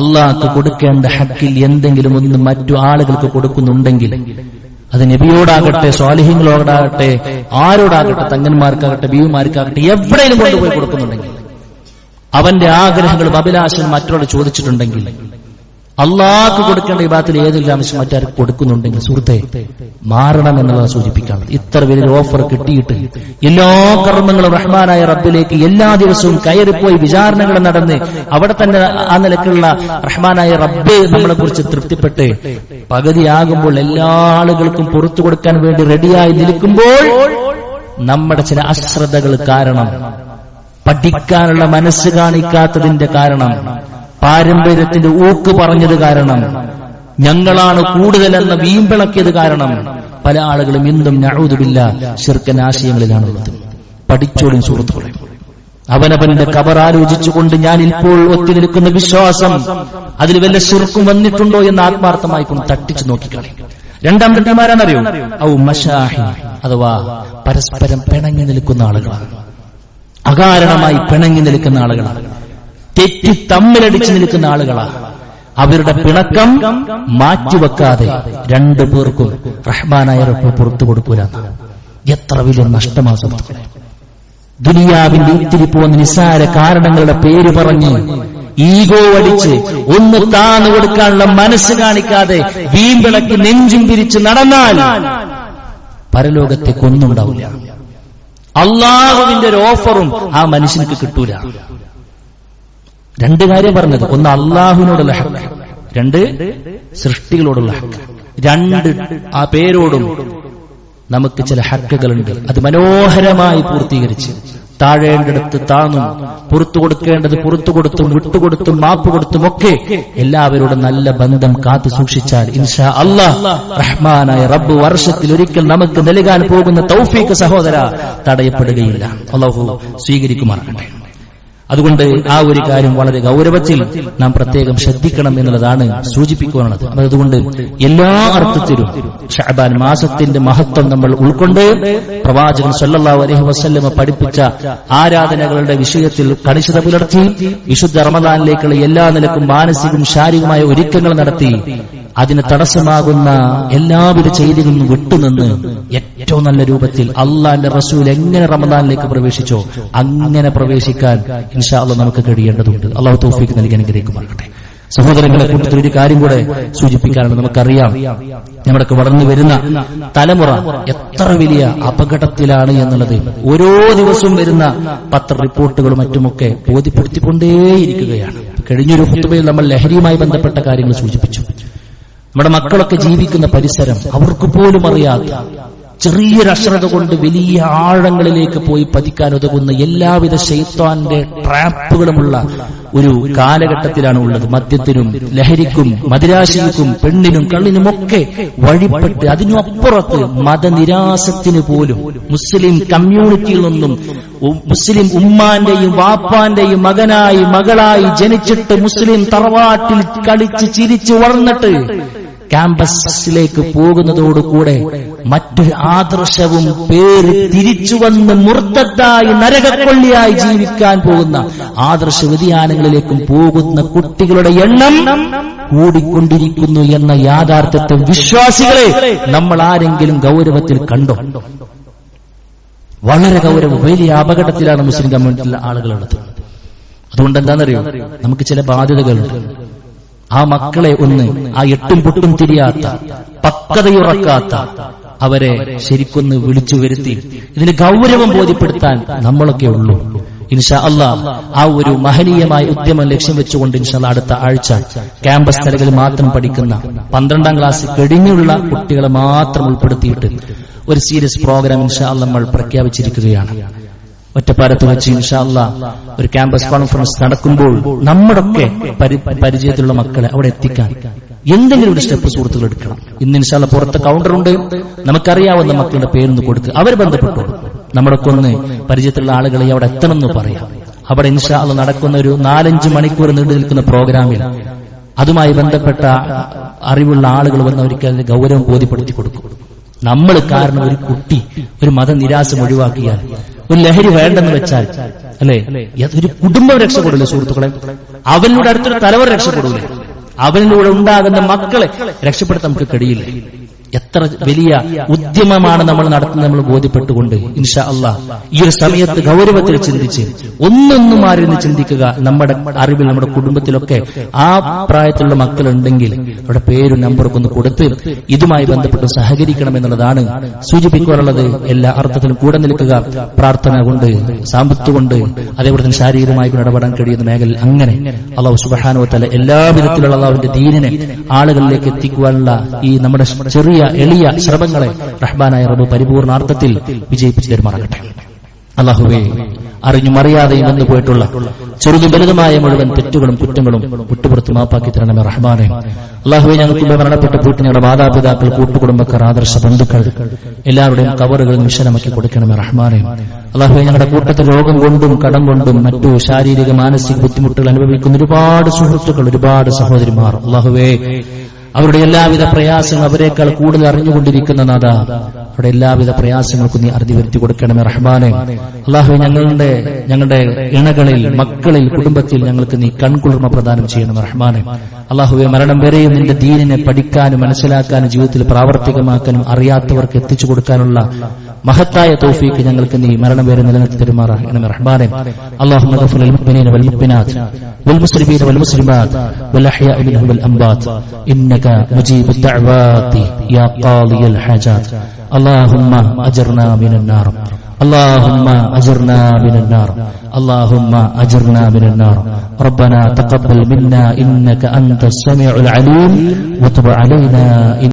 അല്ലാഹുക്ക് കൊടുക്കേണ്ട ഹക്കിൽ എന്തെങ്കിലും ഒന്ന് മറ്റു ആളുകൾക്ക് കൊടുക്കുന്നുണ്ടെങ്കിൽ, അത് നബിയോടാകട്ടെ സ്വാലിഹീങ്ങളോടാകട്ടെ ആരോടാകട്ടെ, തങ്ങന്മാർക്കാകട്ടെ ബീവിമാർക്കാകട്ടെ, എവിടെയും കൊണ്ടുപോയി കൊടുക്കുന്നുണ്ടെങ്കിൽ, അവന്റെ ആഗ്രഹങ്ങളും അഭിലാഷങ്ങളും മറ്റൊരാൾ ചോദിച്ചിട്ടുണ്ടെങ്കിൽ, അള്ളാഹ്ക്ക് കൊടുക്കേണ്ട വിഭാഗത്തിൽ ഏതെങ്കിലും ആവശ്യം മറ്റാർക്ക് കൊടുക്കുന്നുണ്ടെങ്കിൽ, സുഹൃത്തെ മാറണം എന്നുള്ളത് സൂചിപ്പിക്കാണ്. ഇത്ര വലിയൊരു ഓഫർ കിട്ടിയിട്ട് എല്ലാ കർമ്മങ്ങളും റഹ്മാനായ റബ്ബിലേക്ക് എല്ലാ ദിവസവും കയറിപ്പോയി വിചാരണകൾ നടന്ന് അവിടെ തന്നെ ആ നിലക്കുള്ള റഹ്മാനായ റബ്ബ് നമ്മളെ കുറിച്ച് തൃപ്തിപ്പെട്ട് പകുതിയാകുമ്പോൾ എല്ലാ ആളുകൾക്കും പുറത്തു കൊടുക്കാൻ വേണ്ടി റെഡിയായി നിൽക്കുമ്പോൾ നമ്മുടെ ചില അശ്രദ്ധകൾ കാരണം, പഠിക്കാനുള്ള മനസ്സ് കാണിക്കാത്തതിന്റെ കാരണം, പാരമ്പര്യത്തിന്റെ ഊക്ക് പറഞ്ഞത് കാരണം, ഞങ്ങളാണ് കൂടുതലെന്ന വീമ്പിളക്കിയത് കാരണം പല ആളുകളും ഇന്നും നഊദു ബില്ലാഹ് ശിർക്കൻ ആശയങ്ങളിലാണുള്ളത്. പഠിച്ചോളും സുഹൃത്തുക്കളെ, അവനവന്റെ ഖബർ ആലോചിച്ചുകൊണ്ട് ഞാൻ ഇപ്പോൾ ഒത്തി നിൽക്കുന്ന വിശ്വാസം അതിൽ വല്ല ശിർക്കും വന്നിട്ടുണ്ടോ എന്ന് ആത്മാർത്ഥമായി കൊണ്ട് തട്ടിച്ചു നോക്കിക്കളയും. രണ്ടാം ഘട്ടമാരാന്നറിയോ? ഔ മശാഹി, അഥവാ പരസ്പരം പിണങ്ങി നിൽക്കുന്ന ആളുകളാണ്, അകാരണമായി പിണങ്ങി നിൽക്കുന്ന ആളുകളാണ്, തെറ്റി തമ്മിലടിച്ചു നിൽക്കുന്ന ആളുകളാണ്. അവരുടെ പിണക്കം മാറ്റിവെക്കാതെ രണ്ടു പേർക്കും റഹ്മാനായ റബ്ബ് പുറത്തു കൊടുക്കൂല. എത്ര വലിയ നഷ്ടമാ സുഹൃത്തുക്കളെ! ദുനിയാവിന്റെ ഇത്തിരി പോകുന്ന നിസ്സാര കാരണങ്ങളുടെ പേര് പറഞ്ഞ് ഈഗോ അടിച്ച് ഒന്ന് താന്നു കൊടുക്കാനുള്ള മനസ്സ് കാണിക്കാതെ വീമ്പിളക്കി നെഞ്ചും പിരിച്ച് നടന്നാൽ പരലോകത്തേക്ക് ഒന്നും ഉണ്ടാവില്ല. അള്ളാഹുവിന്റെ ഒരു ഓഫറും ആ മനുഷ്യർക്ക് കിട്ടൂല. രണ്ട് കാര്യം പറഞ്ഞത്, ഒന്ന് അള്ളാഹുവിനോടുള്ള ഹക്ക്, രണ്ട് സൃഷ്ടികളോടുള്ള ഹക്ക്. രണ്ട് ആ പേരോടും നമുക്ക് ചില ഹക്കുകളുണ്ട്. അത് മനോഹരമായി പൂർത്തീകരിച്ച് താഴേണ്ടടുത്ത് താന്നും, പുറത്തു കൊടുക്കേണ്ടത് പുറത്തു കൊടുത്തും വിട്ടുകൊടുത്തും മാപ്പ് കൊടുത്തും ഒക്കെ എല്ലാവരോടും നല്ല ബന്ധം കാത്തു സൂക്ഷിച്ചാൽ ഇൻഷാ അല്ലാഹ് റഹ്മാനായ റബ്ബ് വർഷത്തിൽ ഒരിക്കൽ നമുക്ക് നൽകാൻ പോകുന്ന തൗഫീഖ് സഹോദര തടയപ്പെടുകയില്ല. അല്ലാഹു സ്വീകരിക്കുമാറാകട്ടെ. അതുകൊണ്ട് ആ ഒരു കാര്യം വളരെ ഗൗരവത്തിൽ നാം പ്രത്യേകം ശ്രദ്ധിക്കണം എന്നുള്ളതാണ് സൂചിപ്പിക്കാനുള്ളത്. അതുകൊണ്ട് എല്ലാ അർത്ഥത്തിലും ശഅബാൻ മാസത്തിന്റെ മഹത്വം നമ്മൾ ഉൾക്കൊണ്ട് പ്രവാചകൻ സല്ലല്ലാഹു അലൈഹി വസല്ലം പഠിപ്പിച്ച ആരാധനകളുടെ വിഷയത്തിൽ കണിശത പുലർത്തി വിശുദ്ധ റമദാനിലേക്കുള്ള എല്ലാ നിലക്കും മാനസികവും ശാരീരികമായ ഒരുക്കങ്ങൾ നടത്തി അതിന് തടസ്സമാകുന്ന എല്ലാവിധ ചെയ്തികളും വിട്ടുനിന്ന് ഏറ്റവും നല്ല രൂപത്തിൽ അള്ളാന്റെ റസൂൽ എങ്ങനെ റമദാനിലേക്ക് പ്രവേശിച്ചോ അങ്ങനെ പ്രവേശിക്കാൻ ഇൻഷാ അല്ലാഹ് നമുക്ക് കഴിയേണ്ടതുണ്ട്. അല്ലാഹു തൗഫീഖ് നൽകി അനുഗ്രഹിക്കുമാറാകട്ടെ. സഹോദരങ്ങളെ, കൂട്ടത്തിൽ ഒരു കാര്യം കൂടെ സൂചിപ്പിക്കാനുണ്ട്. നമുക്കറിയാം നമ്മുടെയൊക്കെ വളർന്നു വരുന്ന തലമുറ എത്ര വലിയ അപകടത്തിലാണ് എന്നുള്ളത് ഓരോ ദിവസവും വരുന്ന പത്ര റിപ്പോർട്ടുകളും മറ്റുമൊക്കെ ബോധ്യപ്പെടുത്തിക്കൊണ്ടേയിരിക്കുകയാണ്. കഴിഞ്ഞൊരു ഖുതുബയിൽ നമ്മൾ ലഹരിയുമായി ബന്ധപ്പെട്ട കാര്യങ്ങൾ സൂചിപ്പിച്ചു. നമ്മുടെ മക്കളൊക്കെ ജീവിക്കുന്ന പരിസരം അവർക്ക് പോലും അറിയാത്ത ചെറിയൊരു അശ്രദ്ധ കൊണ്ട് വലിയ ആഴങ്ങളിലേക്ക് പോയി പതിക്കാൻ ഉതകുന്ന എല്ലാവിധ ശൈത്താന്റെ ട്രാപ്പുകളുമുള്ള ഒരു കാലഘട്ടത്തിലാണ് ഉള്ളത്. മദ്യത്തിനും ലഹരിക്കും മദിരാശിക്കും പെണ്ണിനും കള്ളിനുമൊക്കെ വഴിപ്പെട്ട് അതിനപ്പുറത്ത് മതനിരാസത്തിന് പോലും മുസ്ലിം കമ്മ്യൂണിറ്റിയിൽ നിന്നും മുസ്ലിം ഉമ്മാന്റെയും വാപ്പാന്റെയും മകനായി മകളായി ജനിച്ചിട്ട് മുസ്ലിം തറവാട്ടിൽ കളിച്ച് ചിരിച്ചു വളർന്നിട്ട് ക്യാമ്പസിലേക്ക് പോകുന്നതോടുകൂടെ മറ്റൊരു ആദർശവും പേര് തിരിച്ചു വന്ന് മുർത്തദ്ദായി നരകക്കൊള്ളിയായി ജീവിക്കാൻ പോകുന്ന ആദർശ വ്യതിയാനങ്ങളിലേക്കും പോകുന്ന കുട്ടികളുടെ എണ്ണം കൂടിക്കൊണ്ടിരിക്കുന്നു എന്ന യാഥാർത്ഥ്യത്തെ വിശ്വാസികളെ നമ്മൾ ആരെങ്കിലും ഗൗരവത്തിൽ കണ്ടോ? വളരെ ഗൗരവം, വലിയ അപകടത്തിലാണ് മുസ്ലിം കമ്മ്യൂണിറ്റിയിലെ ആളുകളുള്ളത്. അതുകൊണ്ട് എന്താണെന്നറിയോ, നമുക്ക് ചില ബാധ്യതകളുണ്ട്. ആ മക്കളെ ഒന്ന് ആ എട്ടും പൊട്ടും തിരിയാത്ത പക്വതയുറക്കാത്ത അവരെ ശരിക്കൊന്ന് വിളിച്ചു വരുത്തി ഇതിന് ഗൗരവം ബോധ്യപ്പെടുത്താൻ നമ്മളൊക്കെ ഉള്ളൂ. ഇൻഷാ അല്ലാഹ് ആ ഒരു മഹനീയമായ ഉദ്യമം ലക്ഷ്യം വെച്ചുകൊണ്ട് ഇൻഷാ അല്ലാഹ് അടുത്ത ആഴ്ച ക്യാമ്പസ് തലങ്ങളിൽ മാത്രം പഠിക്കുന്ന 12ാം ക്ലാസ് കഴിഞ്ഞുള്ള കുട്ടികളെ മാത്രം ഉൾപ്പെടുത്തിയിട്ട് ഒരു സീരിയസ് പ്രോഗ്രാം ഇൻഷാ അല്ലാഹ് നമ്മൾ പ്രഖ്യാപിച്ചിരിക്കുകയാണ്. ഒറ്റപ്പാലത്ത് വെച്ച് ഇൻഷാ അല്ലാഹ് ഒരു ക്യാമ്പസ് കോൺഫറൻസ് നടക്കുമ്പോൾ നമ്മുടെയൊക്കെ പരിചയത്തിലുള്ള മക്കളെ അവിടെ എത്തിക്കാൻ എന്തെങ്കിലും ഒരു സ്റ്റെപ്പ് സുഹൃത്തുക്കൾ എടുക്കണം. ഇന്ന് ഇൻഷാ അല്ലാഹ് പുറത്ത് കൗണ്ടറുണ്ട്, നമുക്കറിയാവുന്ന മക്കളുടെ പേരൊന്ന് കൊടുത്ത് അവർ ബന്ധപ്പെട്ടോളൂ. നമ്മുടെയൊക്കെ ഒന്ന് പരിചയത്തിലുള്ള ആളുകളെ അവിടെ എത്തണമെന്ന് പറയാം. അവിടെ ഇൻഷാ അല്ലാഹ് നടക്കുന്ന ഒരു 4-5 മണിക്കൂർ നീണ്ടു നിൽക്കുന്ന പ്രോഗ്രാമിൽ അതുമായി ബന്ധപ്പെട്ട അറിവുള്ള ആളുകൾ വന്ന് അവർക്ക് അതിന്റെ ഗൗരവം ബോധ്യപ്പെടുത്തി കൊടുക്കും. നമ്മൾ കാരണം ഒരു കുട്ടി ഒരു മതനിരാശം ഒഴിവാക്കിയാൽ, ഒരു ലഹരി വേണ്ടെന്ന് വെച്ചാൽ, അല്ലെ, ഒരു കുടുംബം രക്ഷപ്പെടില്ല സുഹൃത്തുക്കളെ. അവനിലൂടെ അടുത്തൊരു തലമുറ രക്ഷപ്പെടൂലേ? അവനിലൂടെ ഉണ്ടാകുന്ന മക്കളെ രക്ഷപ്പെടുത്താൻ നമുക്ക് കഴിയില്ല. എത്ര വലിയ ഉദ്യമമാണ് നമ്മൾ നടത്തുന്നത് നമ്മൾ ബോധ്യപ്പെട്ടുകൊണ്ട് ഇൻഷാ അല്ലാഹ് ഈ ഒരു സമയത്ത് ഗൗരവത്തിൽ ചിന്തിച്ച് ഒന്നൊന്നും മാറിയിരുന്ന് ചിന്തിക്കുക. നമ്മുടെ അറിവിൽ നമ്മുടെ കുടുംബത്തിലൊക്കെ ആ പ്രായത്തിലുള്ള മക്കളുണ്ടെങ്കിൽ അവരുടെ പേരും നമ്പറൊക്കെ ഒന്ന് കൊടുത്ത് ഇതുമായി ബന്ധപ്പെട്ട് സഹകരിക്കണം എന്നുള്ളതാണ് സൂചിപ്പിക്കാനുള്ളത്. എല്ലാ അർത്ഥത്തിലും കൂടെ നിൽക്കുക. പ്രാർത്ഥന കൊണ്ട്, സാമ്പത്ത് കൊണ്ട്, അതേപോലെ തന്നെ ശാരീരികമായി ഇടപെടാൻ കഴിയുന്ന മേഖല അങ്ങനെ അല്ലാഹു സുബ്ഹാനഹു വ തആല എല്ലാവിധത്തിലുള്ള അല്ലാഹുവിന്റെ ദീനിനെ ആളുകളിലേക്ക് എത്തിക്കുവാനുള്ള ഈ നമ്മുടെ ചെറിയ എളിയ ശ്രമങ്ങളെ റഹ്മാനായ റബ്ബ് പരിപൂർണാർത്ഥത്തിൽ വിജയിപ്പിച്ചു തരുമാറാകട്ടെ. അല്ലാഹുവേ, അറിഞ്ഞും അറിയാതെയും വന്നു പോയിട്ടുള്ള ചെറുതും വലുതുമായ മുഴുവൻ തെറ്റുകളും കുറ്റങ്ങളും വിട്ടുപുറത്ത് മാപ്പാക്കി തരണമേ റഹ്മാനെ. അല്ലാഹുവേ, ഞങ്ങൾക്ക് മരണപ്പെട്ട പൂട്ടിങ്ങളുടെ മാതാപിതാക്കൾ, കൂട്ടുകുടുംബക്കാർ, ആദർശ ബന്ധുക്കൾ എല്ലാവരുടെയും കവറുകൾ വിശലമാക്കി കൊടുക്കണമേ റഹ്മാനെ. അല്ലാഹുവേ, ഞങ്ങളുടെ കൂട്ടത്തിൽ രോഗം കൊണ്ടും കടം കൊണ്ടും മറ്റു ശാരീരിക മാനസിക ബുദ്ധിമുട്ടുകൾ അനുഭവിക്കുന്ന ഒരുപാട് സുഹൃത്തുക്കൾ, ഒരുപാട് സഹോദരിമാർ, അല്ലാഹുവേ, അവരുടെ എല്ലാവിധ പ്രയാസങ്ങൾ അവരെക്കാൾ കൂടുതൽ അറിഞ്ഞുകൊണ്ടിരിക്കുന്ന നാഥ, അവരുടെ എല്ലാവിധ പ്രയാസങ്ങൾക്കും നീ അറുതി വരുത്തി കൊടുക്കണമേ റഹ്മാനെ. അല്ലാഹുവേ, ഞങ്ങളുടെ ഇണകളിൽ, മക്കളിൽ, കുടുംബത്തിൽ ഞങ്ങൾക്ക് നീ കൺകുളിർമ പ്രദാനം ചെയ്യണം റഹ്മാനെ. അല്ലാഹുവേ, മരണം വരെയും നിന്റെ ദീനിനെ പഠിക്കാനും മനസ്സിലാക്കാനും ജീവിതത്തിൽ പ്രാവർത്തികമാക്കാനും അറിയാത്തവർക്ക് എത്തിച്ചു കൊടുക്കാനുള്ള മഹത്തായ തൗഫീഖ് ഞങ്ങൾക്ക് നീ മരണം വരെ നിലനിർത്തി തരുമാറാകണമേ റഹ്മാനെ. അല്ലാഹുമ്മ ഗ്ഫിർ ലിൽ മുഅ്മിനീന വൽ മുഅ്മിനാത്ത് വൽ മുസ്ലിമീന വൽ മുസ്ലിമാത്ത് വൽ അഹ്യാഇ മിൻഹും വൽ അംവാത്ത് ഇന്നക മുജീബുദ് ദഅവാതി യാ ഖാദിയൽ ഹാജാത്ത്. അല്ലാഹുമ്മ അജിർനാ മിനൻ നാർ. اللهم أجرنا من النار. اللهم أجرنا من النار. ربنا تقبل منا إنك أنت السميع العليم وتب علينا